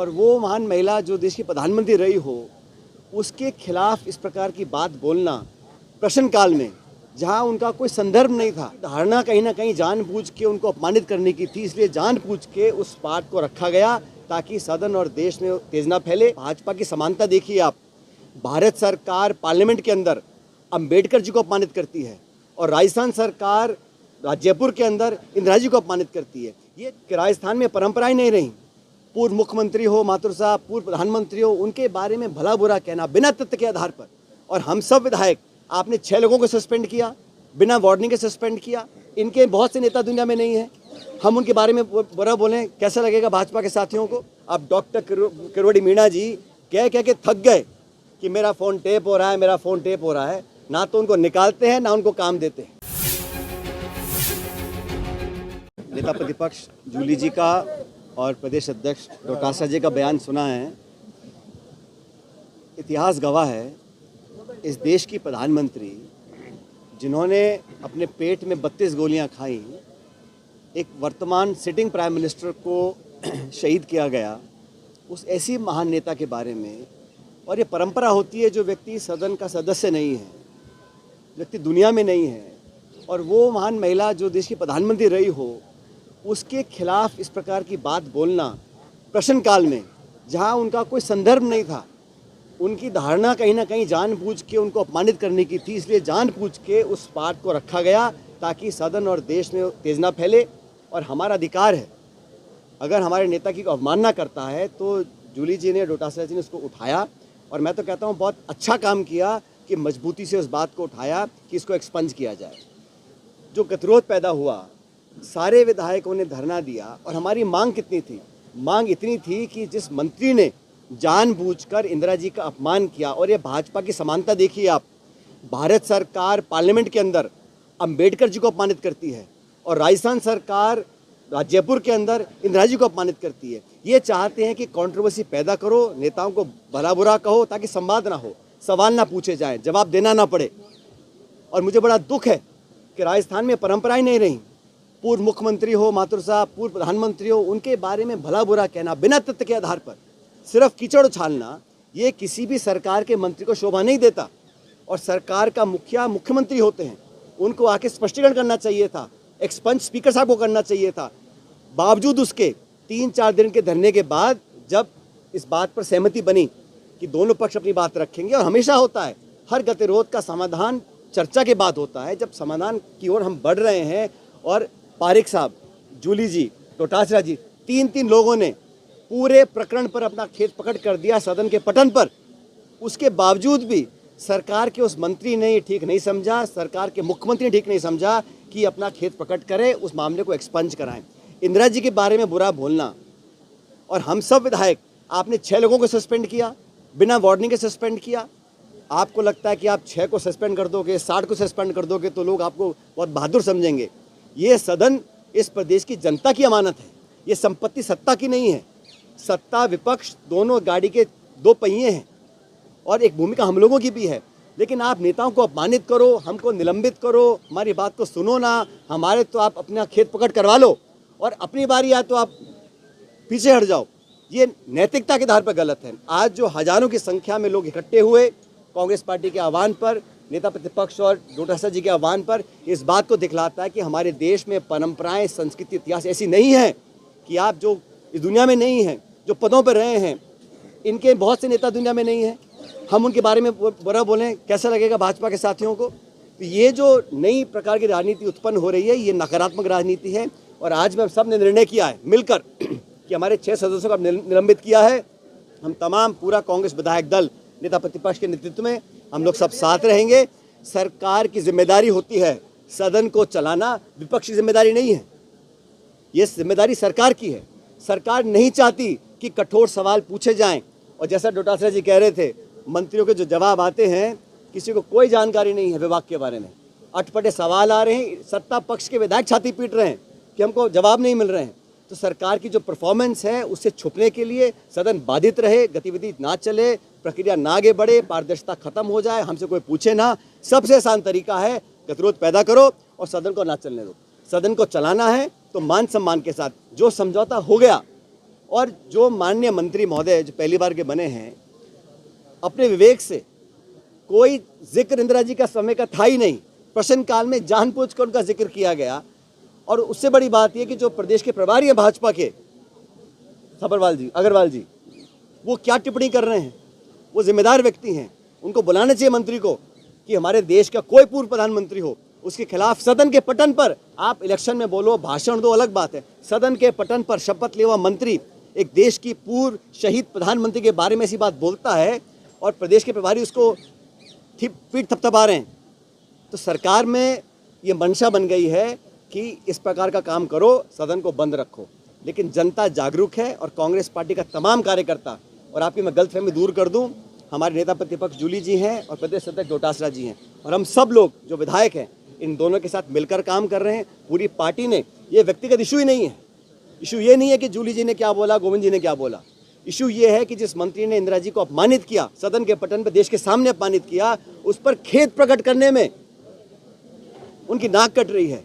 और वो महान महिला जो देश की प्रधानमंत्री रही हो, उसके खिलाफ इस प्रकार की बात बोलना प्रश्नकाल में, जहां उनका कोई संदर्भ नहीं था, धारणा कहीं ना कहीं जानबूझ के उनको अपमानित करने की थी, इसलिए जानबूझ के उस बात को रखा गया ताकि सदन और देश में तेज ना फैले। भाजपा की समानता देखिए आप, भारत सरकार पार्लियामेंट के अंदर अंबेडकर जी को अपमानित करती है और राजस्थान सरकार जयपुर के अंदर इंदिरा जी को अपमानित करती है। ये राजस्थान में परंपराएं नहीं रही। पूर्व मुख्यमंत्री हो माथुर साहब, पूर्व प्रधानमंत्री हो, उनके बारे में भला बुरा कहना बिना तथ्य के आधार पर, और हम सब विधायक, आपने 6 लोगों को सस्पेंड किया, बिना वार्निंग के सस्पेंड किया। इनके बहुत से नेता दुनिया में नहीं है, हम उनके बारे में बुरा बोलें, कैसा लगेगा भाजपा के साथियों को? अब डॉक्टर किरोड़ी मीणा जी कह के थक गए कि मेरा फ़ोन टेप हो रहा है, मेरा फ़ोन टेप हो रहा है। ना तो उनको निकालते हैं, ना उनको काम देते हैं। नेता प्रतिपक्ष जूली जी का और प्रदेश अध्यक्ष डोटासरा जी का बयान सुना है। इतिहास गवाह है, इस देश की प्रधानमंत्री जिन्होंने अपने पेट में 32 गोलियां खाई, एक वर्तमान सिटिंग प्राइम मिनिस्टर को शहीद किया गया, उस ऐसी महान नेता के बारे में। और ये परंपरा होती है, जो व्यक्ति सदन का सदस्य नहीं है, व्यक्ति दुनिया में नहीं है, और वो महान महिला जो देश की प्रधानमंत्री रही हो, उसके खिलाफ इस प्रकार की बात बोलना प्रश्नकाल में, जहां उनका कोई संदर्भ नहीं था, उनकी धारणा कहीं ना कहीं जानबूझ के उनको अपमानित करने की थी, इसलिए जानबूझ के उस बात को रखा गया ताकि सदन और देश में तेज ना फैले। और हमारा अधिकार है, अगर हमारे नेता की अवमानना करता है तो जूली जी ने, डोटासरा जी ने उसको उठाया, और मैं तो कहता हूँ बहुत अच्छा काम किया कि मजबूती से उस बात को उठाया कि इसको एक्सपंज किया जाए। जो गतिरोध पैदा हुआ, सारे विधायकों ने धरना दिया, और हमारी मांग कितनी थी? मांग इतनी थी कि जिस मंत्री ने जानबूझकर इंदिरा जी का अपमान किया, और ये भाजपा की समानता देखिए आप, भारत सरकार पार्लियामेंट के अंदर अंबेडकर जी को अपमानित करती है और राजस्थान सरकार जयपुर के अंदर इंदिरा जी को अपमानित करती है। ये चाहते हैं कि कंट्रोवर्सी पैदा करो, नेताओं को भला बुरा कहो, ताकि संवाद ना हो, सवाल ना पूछे जाए, जवाब देना ना पड़े। और मुझे बड़ा दुख है कि राजस्थान में परंपराएं नहीं रही। पूर्व मुख्यमंत्री हो माथुर साहब, पूर्व प्रधानमंत्री हो, उनके बारे में भला बुरा कहना बिना तथ्य के आधार पर, सिर्फ कीचड़ उछालना, ये किसी भी सरकार के मंत्री को शोभा नहीं देता। और सरकार का मुखिया मुख्यमंत्री होते हैं, उनको आके स्पष्टीकरण करना चाहिए था, एक्सपंज स्पीकर साहब को करना चाहिए था। बावजूद उसके 3-4 दिन के धरने के बाद जब इस बात पर सहमति बनी कि दोनों पक्ष अपनी बात रखेंगे, और हमेशा होता है, हर गतिरोध का समाधान चर्चा के बाद होता है। जब समाधान की ओर हम बढ़ रहे हैं, और पारिक साहब, जूली जी, डोटासरा जी, 3 लोगों ने पूरे प्रकरण पर अपना खेत पकड़ कर दिया सदन के पटन पर, उसके बावजूद भी सरकार के उस मंत्री ने ये ठीक नहीं समझा, सरकार के मुख्यमंत्री ने ठीक नहीं समझा कि अपना खेत पकड़ करे, उस मामले को एक्सपंज कराएं। इंदिरा जी के बारे में बुरा बोलना, और हम सब विधायक, आपने 6 लोगों को सस्पेंड किया, बिना वार्निंग के सस्पेंड किया। आपको लगता है कि आप 6 को सस्पेंड कर दोगे, 60 को सस्पेंड कर दोगे तो लोग आपको बहुत बहादुर समझेंगे। ये सदन इस प्रदेश की जनता की अमानत है, ये संपत्ति सत्ता की नहीं है। सत्ता विपक्ष दोनों गाड़ी के 2 पहिए हैं, और एक भूमिका हम लोगों की भी है। लेकिन आप नेताओं को अपमानित करो, हमको निलंबित करो, हमारी बात को सुनो ना, हमारे तो आप अपना खेत पकड़ करवा लो, और अपनी बारी आए तो आप पीछे हट जाओ। ये नैतिकता के आधार पर गलत है। आज जो हजारों की संख्या में लोग इकट्ठे हुए कांग्रेस पार्टी के आह्वान पर, नेता प्रतिपक्ष और डोटासरा जी के आह्वान पर, इस बात को दिखलाता है कि हमारे देश में परंपराएं, संस्कृति, इतिहास ऐसी नहीं है कि आप जो इस दुनिया में नहीं हैं, जो पदों पर रहे हैं, इनके बहुत से नेता दुनिया में नहीं हैं, हम उनके बारे में बुरा बोलें, कैसा लगेगा भाजपा के साथियों को? तो ये जो नई प्रकार की राजनीति उत्पन्न हो रही है, ये नकारात्मक राजनीति है। और आज में सब ने निर्णय किया है मिलकर कि हमारे 6 सदस्यों को निलंबित किया है। हम तमाम पूरा कांग्रेस विधायक दल, नेता प्रतिपक्ष के नेतृत्व में हम लोग सब साथ रहेंगे। सरकार की जिम्मेदारी होती है सदन को चलाना, विपक्ष की जिम्मेदारी नहीं है। ये जिम्मेदारी सरकार की है। सरकार नहीं चाहती कि कठोर सवाल पूछे जाएं, और जैसा डोटासरा जी कह रहे थे, मंत्रियों के जो जवाब आते हैं, किसी को कोई जानकारी नहीं है विभाग के बारे में, अटपटे सवाल आ रहे हैं, सत्ता पक्ष के विधायक छाती पीट रहे हैं कि हमको जवाब नहीं मिल रहे हैं। तो सरकार की जो परफॉर्मेंस है, उससे छुपने के लिए सदन बाधित रहे, गतिविधि ना चले, प्रक्रिया ना आगे बढ़े, पारदर्शिता खत्म हो जाए, हमसे कोई पूछे ना, सबसे आसान तरीका है गतिरोध पैदा करो और सदन को ना चलने दो। सदन को चलाना है तो मान सम्मान के साथ, जो समझौता हो गया और जो माननीय मंत्री महोदय जो पहली बार के बने हैं, अपने विवेक से कोई जिक्र इंदिरा जी का समय का था ही नहीं, प्रश्नकाल में जानबूझकर उनका जिक्र किया गया। और उससे बड़ी बात यह कि जो प्रदेश के प्रभारी हैं भाजपा के अग्रवाल जी, वो क्या टिप्पणी कर रहे हैं। वो जिम्मेदार व्यक्ति हैं, उनको बुलाना चाहिए मंत्री को कि हमारे देश का कोई पूर्व प्रधानमंत्री हो, उसके खिलाफ सदन के पटन पर आप इलेक्शन में बोलो, भाषण दो, अलग बात है। सदन के पटन पर शपथ लेवा मंत्री एक देश की पूर्व शहीद प्रधानमंत्री के बारे में ऐसी बात बोलता है और प्रदेश के प्रभारी उसको पीठ थपथपा रहे हैं। तो सरकार में ये मंशा बन गई है कि इस प्रकार का काम करो, सदन को बंद रखो। लेकिन जनता जागरूक है और कांग्रेस पार्टी का तमाम कार्यकर्ता, और आपकी मैं गलतफहमी दूर कर दूं, हमारे नेता प्रतिपक्ष जूली जी हैं और प्रदेश अध्यक्ष डोटासरा जी हैं, और हम सब लोग जो विधायक हैं इन दोनों के साथ मिलकर काम कर रहे हैं। पूरी पार्टी ने, ये व्यक्तिगत इशू ही नहीं है, इशू ये नहीं है कि जूली जी ने क्या बोला, गोविंद जी ने क्या बोला। इशू ये है कि जिस मंत्री ने इंदिरा जी को अपमानित किया, सदन के पटन पर देश के सामने अपमानित किया, उस पर खेद प्रकट करने में उनकी नाक कट रही है।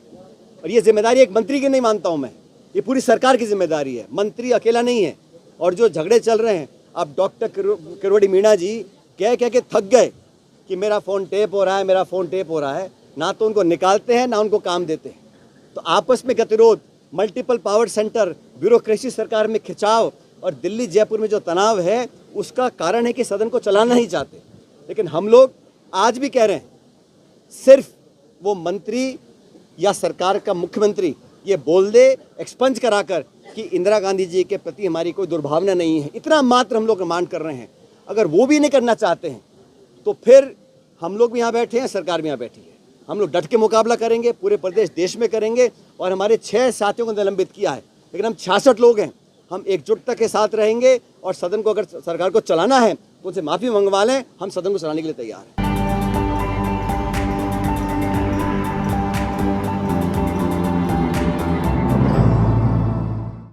और ये जिम्मेदारी एक मंत्री की नहीं मानता हूं मैं, ये पूरी सरकार की जिम्मेदारी है, मंत्री अकेला नहीं है। और जो झगड़े चल रहे हैं, अब डॉक्टर किरोड़ी मीणा जी कह के थक गए कि मेरा फ़ोन टेप हो रहा है, मेरा फ़ोन टेप हो रहा है। ना तो उनको निकालते हैं, ना उनको काम देते हैं। तो आपस में गतिरोध, मल्टीपल पावर सेंटर, ब्यूरोक्रेसी सरकार में खिंचाव और दिल्ली जयपुर में जो तनाव है, उसका कारण है कि सदन को चलाना नहीं चाहते। लेकिन हम लोग आज भी कह रहे हैं, सिर्फ वो मंत्री या सरकार का मुख्यमंत्री ये बोल दे एक्सपंज कराकर कि इंदिरा गांधी जी के प्रति हमारी कोई दुर्भावना नहीं है, इतना मात्र हम लोग डिमांड कर रहे हैं। अगर वो भी नहीं करना चाहते हैं तो फिर हम लोग भी यहाँ बैठे हैं, सरकार भी यहाँ बैठी है। हम लोग डट के मुकाबला करेंगे, पूरे प्रदेश देश में करेंगे। और हमारे 6 साथियों को निलंबित किया है, लेकिन हम 66 लोग हैं, हम एकजुटता के साथ रहेंगे। और सदन को अगर सरकार को चलाना है तो उनसे माफ़ी मंगवा लें, हम सदन को चलाने के लिए तैयार हैं।